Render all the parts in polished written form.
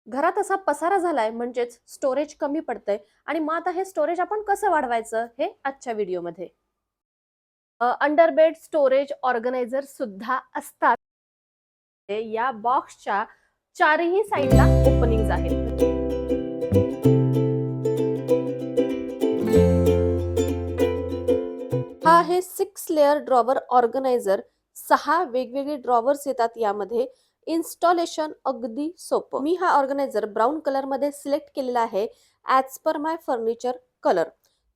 घरात असा पसारा झालाय म्हणजेच स्टोरेज कमी पडतंय आणि मग आता हे स्टोरेज आपण कसं वाढवायचं हे आजच्या व्हिडिओमध्ये. अंडर बेड स्टोरेज ऑर्गनायझर सुद्धा असतात. या बॉक्सच्या चारही साईडला ओपनिंग्ज आहेत. हा आहे 6 लेअर ड्रॉवर ऑर्गनायझर. 6 वेगवेगळे ड्रॉवर्स येतात यामध्ये. इन्स्टॉलेशन अगदी सोपं. मी हा ऑर्गनायझर ब्राऊन कलर मध्ये सिलेक्ट केलेला आहे ॲज पर माय फर्निचर कलर.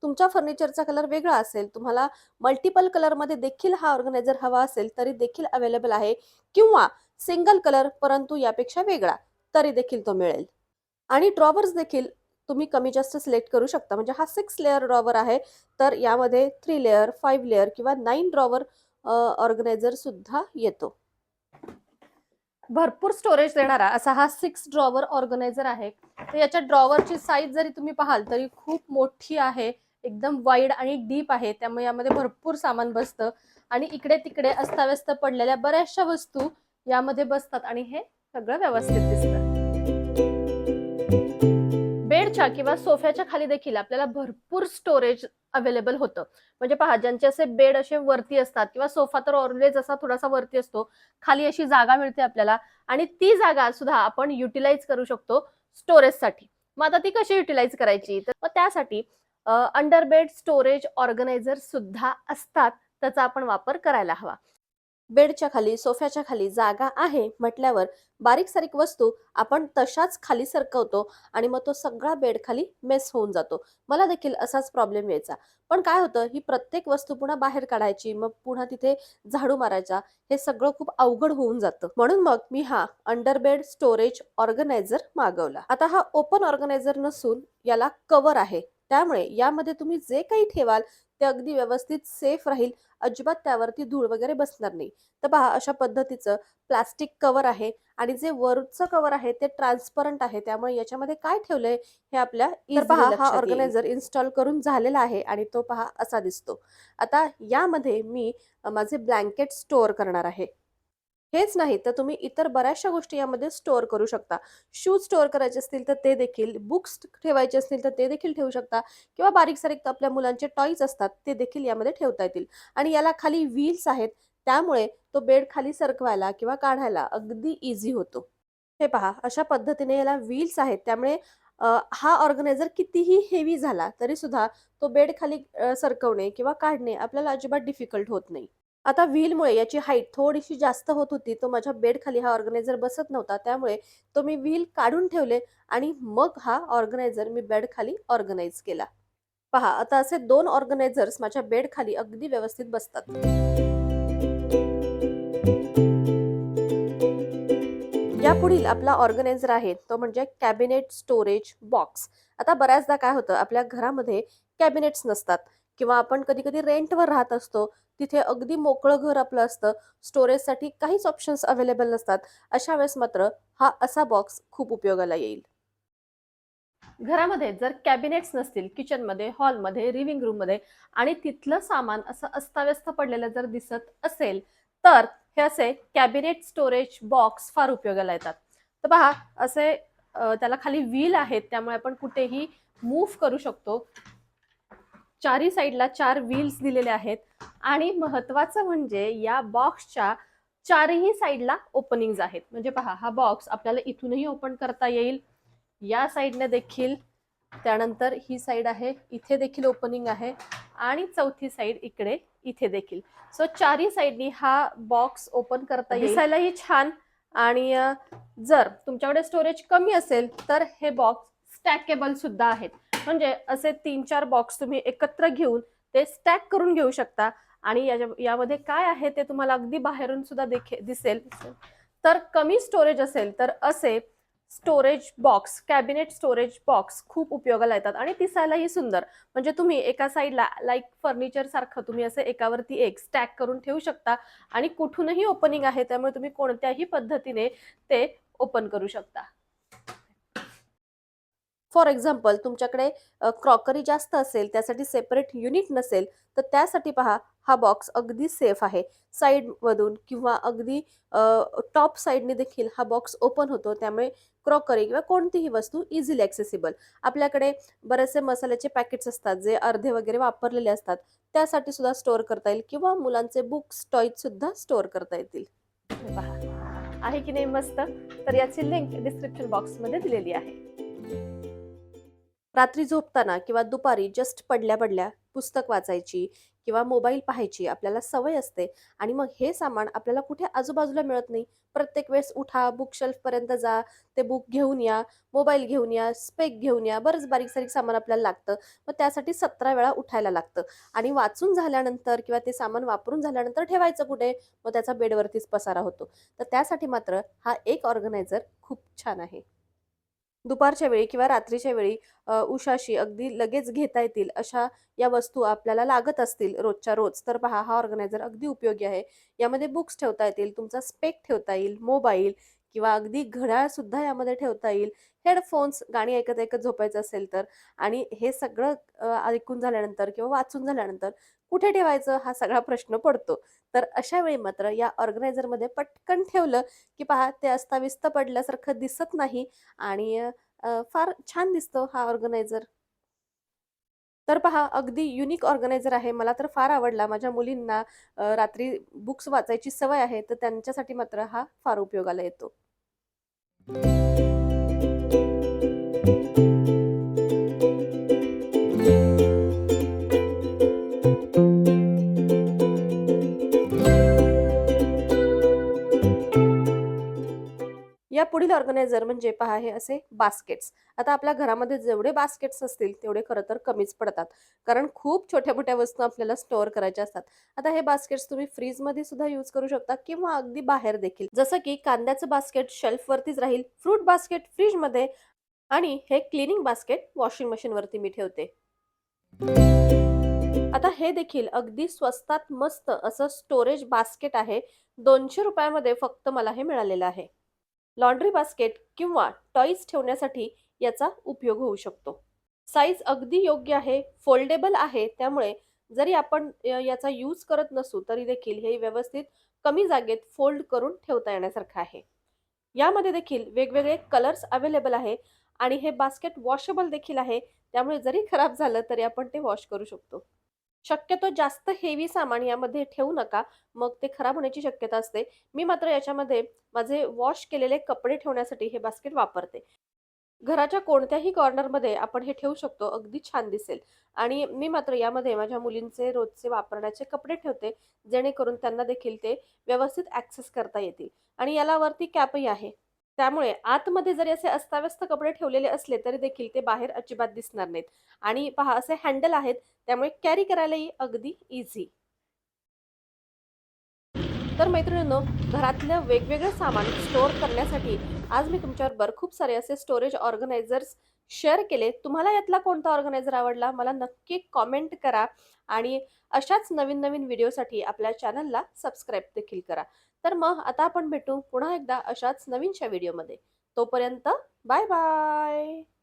तुमच्या फर्निचरचा कलर वेगळा असेल, तुम्हाला मल्टिपल कलर मध्ये देखील हा ऑर्गनायझर हवा असेल तरी देखील अवेलेबल आहे, किंवा सिंगल कलर परंतु यापेक्षा वेगळा तरी देखील तो मिळेल. आणि ड्रॉवर्स देखील तुम्ही कमी जास्त सिलेक्ट करू शकता. म्हणजे हा 6 लेअर ड्रॉवर आहे, तर यामध्ये 3 लेअर, 5 लेअर किंवा 9 ड्रॉवर ऑर्गनायझर सुद्धा येतो. भरपूर स्टोरेज देणारा असा हा 6 ड्रॉवर ऑर्गनायझर आहे. तर याच्या ड्रॉवरची साईज जरी तुम्ही पाहाल तरी खूप मोठी आहे, एकदम वाईड आणि डीप आहे. त्यामुळे यामध्ये भरपूर सामान बसतं आणि इकडे तिकडे अस्ताव्यस्त पडलेल्या बऱ्याचशा वस्तू यामध्ये बसतात आणि हे सगळं व्यवस्थित दिसतं. बेडच्या किंवा सोफ्याच्या खाली देखील आपल्याला भरपूर स्टोरेज अवेलेबल होतं. म्हणजे पहा, ज्यांचे असे बेड असे वरती असतात किंवा सोफा तर ऑलवेज असा थोडासा वरती असतो, खाली अशी जागा मिळते आपल्याला आणि ती जागा सुद्धा आपण युटिलाइज करू शकतो स्टोरेजसाठी. मग आता ती कशी युटिलाइज करायची, तर मग त्यासाठी अंडर बेड स्टोरेज ऑर्गनायझर सुद्धा असतात. त्याचा आपण वापर करायला हवा. बेडच्या खाली, सोफ्याच्या खाली जागा आहे म्हटल्यावर बारीक सारीक वस्तू आपण तशाच खाली सरकवतो आणि मग तो सगळा बेड खाली मेस होऊन जातो. मला देखील असाच प्रॉब्लेम यायचा. पण काय होतं, ही प्रत्येक वस्तू पुन्हा बाहेर काढायची, मग पुन्हा तिथे झाडू मारायचा, हे सगळं खूप अवघड होऊन जातं. म्हणून मग मी हा अंडर बेड स्टोरेज ऑर्गनायझर मागवला. आता हा ओपन ऑर्गनायझर नसून याला कव्हर आहे. त्यामुळे यामध्ये तुम्ही जे काही ठेवाल ते अगदी व्यवस्थित सेफ राहील. अजिबात त्यावरती धूळ वगैरे बसणार नाही. तर पहा, अशा पद्धतीचं प्लास्टिक कव्हर आहे आणि जे वरचं कव्हर आहे ते ट्रान्सपरंट आहे. त्यामुळे याच्यामध्ये काय ठेवलंय हे आपल्या पहा, हा ऑर्गनायझर इन्स्टॉल करून झालेला आहे आणि तो पहा असा दिसतो. आता यामध्ये मी माझे ब्लँकेट स्टोअर करणार आहे. हेच नाही तर तुम्ही इतर बऱ्याचशा गोष्टी यामध्ये स्टोअर करू शकता. शूज स्टोअर करायचे असतील तर ते देखील, बुक्स ठेवायचे असतील तर ते देखील ठेवू शकता, किंवा बारीक सारीक आपल्या मुलांचे टॉयज असतात ते देखील यामध्ये ठेवता येतील. आणि याला खाली व्हील्स आहेत, त्यामुळे तो बेड खाली सरकवायला किंवा काढायला अगदी इझी होतो. हे पहा, अशा पद्धतीने याला व्हील्स आहेत, त्यामुळे हा ऑर्गनायझर कितीही हेवी झाला तरी सुद्धा तो बेड खाली सरकवणे किंवा काढणे आपल्याला अजिबात डिफिकल्ट होत नाही. आता व्हीलमुळे याची हाईट थोडीशी जास्त होत होती. तो माझ्या बेड खाली हा ऑर्गनायझर बसत नव्हता. त्यामुळे तो मी व्हील काढून ठेवले आणि मग हा ऑर्गनायझर मी बेड खाली ऑर्गनाइज केला. पहा, आता असे 2 ऑर्गनायझर्स माझ्या बेड खाली अगदी व्यवस्थित बसतात. यापुढील आपला ऑर्गनायझर आहे तो म्हणजे कॅबिनेट स्टोरेज बॉक्स. आता बऱ्याचदा काय होतं, आपल्या घरामध्ये कॅबिनेट्स नसतात किंवा आपण कधी-कधी रेंटवर राहत असतो. तिथे अगदी मोकळं घर आपलं असतं. स्टोरेजसाठी काहीच ऑप्शन्स अवेलेबल नसतात. अशा वेळेस मात्र हा असा बॉक्स खूप उपयोगाला येईल. घरामध्ये जर कॅबिनेट्स नसतील, किचनमध्ये, हॉलमध्ये, लिव्हिंग रूममध्ये आणि तिथलं सामान असं अस्ताव्यस्त पडलेलं जर दिसत असेल, तर हे असे कॅबिनेट स्टोरेज बॉक्स फार उपयोगाला येतात. तर पहा, असे त्याला खाली व्हील आहेत, त्यामुळे आपण कुठेही मूव्ह करू शकतो. चारही साईडला 4 व्हील्स दिलेले आहेत आणि महत्वाचं म्हणजे या बॉक्सच्या चारही साईडला ओपनिंग्ज आहेत. म्हणजे पहा, हा बॉक्स आपल्याला इथूनही ओपन करता येईल, या साईडने देखील, त्यानंतर ही साईड आहे, इथे देखील ओपनिंग आहे आणि चौथी साईड इकडे, इथे देखील. सो चारही साईडनी हा बॉक्स ओपन करता येईल. दिसायलाही छान. आणि जर तुमच्याकडे स्टोरेज कमी असेल तर हे बॉक्स स्टॅकेबल सुद्धा आहेत. म्हणजे असे 3-4 बॉक्स तुम्ही एकत्र घेऊन ते स्टॅक करून घेऊ शकता आणि यामध्ये काय आहे ते तुम्हाला अगदी बाहेरून सुद्धा दिसेल. तर कमी स्टोरेज असेल तर असे storage box, cabinet storage box खूप उपयोगाला येतात आणि दिसायलाही सुंदर. म्हणजे तुम्ही एका साईडला लाईक फर्निचर सारखं तुम्ही असे एकावरती एक स्टॅक करून ठेवू शकता आणि कुठूनही ओपनिंग आहे, त्यामुळे तुम्ही कोणत्याही पद्धतीने ते ओपन करू शकता. फॉर एक्झाम्पल, तुमच्याकडे क्रॉकरी जास्त असेल, त्यासाठी सेपरेट युनिट नसेल, तर त्यासाठी पहा, हा बॉक्स अगदी सेफ आहे. साईडमधून किंवा अगदी टॉप साईडने देखील हा बॉक्स ओपन होतो. त्यामुळे क्रॉकरी किंवा कोणतीही वस्तू इझिली ॲक्सेसिबल. आपल्याकडे बरेचसे मसाल्याचे पॅकेट्स असतात जे अर्धे वगैरे वापरलेले असतात. त्यासाठी सुद्धा स्टोअर करता येईल किंवा मुलांचे बुक्स, टॉयज सुद्धा स्टोअर करता येतील. हे पहा, आहे की नाही मस्त? तर याची लिंक डिस्क्रिप्शन बॉक्समध्ये दिलेली आहे. रात्री झोपताना किंवा दुपारी जस्ट पडल्या-पडल्या पुस्तक वाचायची किंवा मोबाईल पाहायची आपल्याला सवय असते आणि मग हे सामान आपल्याला कुठे आजूबाजूला मिळत नाही. प्रत्येक वेळेस उठा, बुक शेल्फपर्यंत जा, ते बुक घेऊन या, मोबाईल घेऊन या, स्पेक घेऊन या, बरंच बारीक-सारीक सामान आपल्याला लागतं. मग त्यासाठी 17 वेळा उठायला लागतं आणि वाचून झाल्यानंतर किंवा ते सामान वापरून झाल्यानंतर ठेवायचं कुठे? मग त्याचा बेडवरतीच पसारा होतो. तर त्यासाठी मात्र हा एक ऑर्गनायझर खूप छान आहे. दुपारच्या वेळी किंवा रात्रीच्या वेळी उशाशी अगदी लगेच घेता येतील अशा या वस्तू आपल्याला लागत असतील रोजच्या रोज, तर पहा हा ऑर्गनायझर अगदी उपयोगी आहे. यामध्ये बुक्स ठेवता येतील, तुमचा स्पेक ठेवता येईल, मोबाईल किंवा अगदी घड्याळसुद्धा यामध्ये ठेवता येईल. हेडफोन्स गाणी ऐकत-ऐकत झोपायचं असेल तर आणि हे सगळं ऐकून झाल्यानंतर किंवा वाचून झाल्यानंतर कुठे ठेवायचं हा सगळा प्रश्न पडतो. तर अशा वेळी मात्र या ऑर्गनायझरमध्ये पटकन ठेवलं, की पहा ते अस्ताव्यस्त पडल्यासारखं दिसत नाही आणि फार छान दिसतो हा ऑर्गनायझर. तर पहा अगदी युनिक ऑर्गनायझर आहे. मला तर फार आवडला. माझ्या मुलींना रात्री बुक्स वाचायची सवय आहे, तर त्यांच्यासाठी मात्र हा फार उपयोगाला येतो. या पुढील ऑर्गनायझर म्हणजे पहा हे असे बास्केट्स. आता आपल्या घरामध्ये जेवढे बास्केट्स असतील तेवढे खरं तर कमीच पडतात. कारण खूप छोट्या-मोठ्या वस्तू आपल्याला स्टोअर करायच्या असतात. आता हे बास्केट्स तुम्ही फ्रीजमध्ये सुद्धा यूज करू शकता किंवा अगदी बाहेर देखील. जसं की कांद्याचं बास्केट शेल्फवरतीच राहील, फ्रूट बास्केट फ्रिजमध्ये आणि हे क्लीनिंग बास्केट वॉशिंग मशीनवरती मी ठेवते. आता हे देखील अगदी स्वस्तात मस्त असं स्टोरेज बास्केट आहे. ₹200 मध्ये फक्त मला हे मिळालेलं आहे. लॉन्ड्री बास्केट किंवा टॉयज ठेवण्यासाठी याचा उपयोग होऊ शकतो. साईज अगदी योग्य आहे, फोल्डेबल आहे. त्यामुळे जरी आपण याचा यूज करत नसू, तरी देखील हे व्यवस्थित कमी जागेत फोल्ड करून ठेवता येण्यासारखं आहे. यामध्ये देखील वेगवेगळे कलर्स अवेलेबल आहे आणि हे बास्केट वॉशेबल देखील आहे. त्यामुळे जरी खराब झालं, तरी आपण ते वॉश करू शकतो. शक्यतो जास्त हेवी सामान यामध्ये ठेवू नका. मग ते खराब होण्याची शक्यता असते. मी मात्र याच्यामध्ये माझे वॉश केलेले कपडे ठेवण्यासाठी हे बास्केट वापरते. घराच्या कोणत्याही कॉर्नरमध्ये आपण हे ठेवू शकतो. अगदी छान दिसेल आणि मी मात्र यामध्ये माझ्या मुलींचे रोजचे वापरण्याचे कपडे ठेवते, जेणेकरून त्यांना देखील ते व्यवस्थित ॲक्सेस करता येतील आणि याला वरती कॅपही आहे. त्यामुळे आतमध्ये जरी असे अस्ताव्यस्त कपडे ठेवलेले असले, तरी देखील ते बाहेर अजिबात दिसणार नाहीत आणि पहा असे हँडल आहेत, त्यामुळे कॅरी करायलाही अगदी इझी. तर मैत्रिणींनो, घरातलं वेगवेगळं सामान स्टोअर करण्यासाठी आज मी तुमच्याबरोबर खूप सारे असे स्टोरेज ऑर्गनायझर्स शेअर केले. तुम्हाला यातला कोणता ऑर्गनायझर आवडला मला नक्की कॉमेंट करा आणि अशाच नवीन-नवीन व्हिडिओसाठी आपल्या चॅनलला सबस्क्राईब देखील करा. तर मग आता आपण भेटू पुन्हा एकदा अशाच नवीनशा व्हिडिओमध्ये. तोपर्यंत बाय बाय.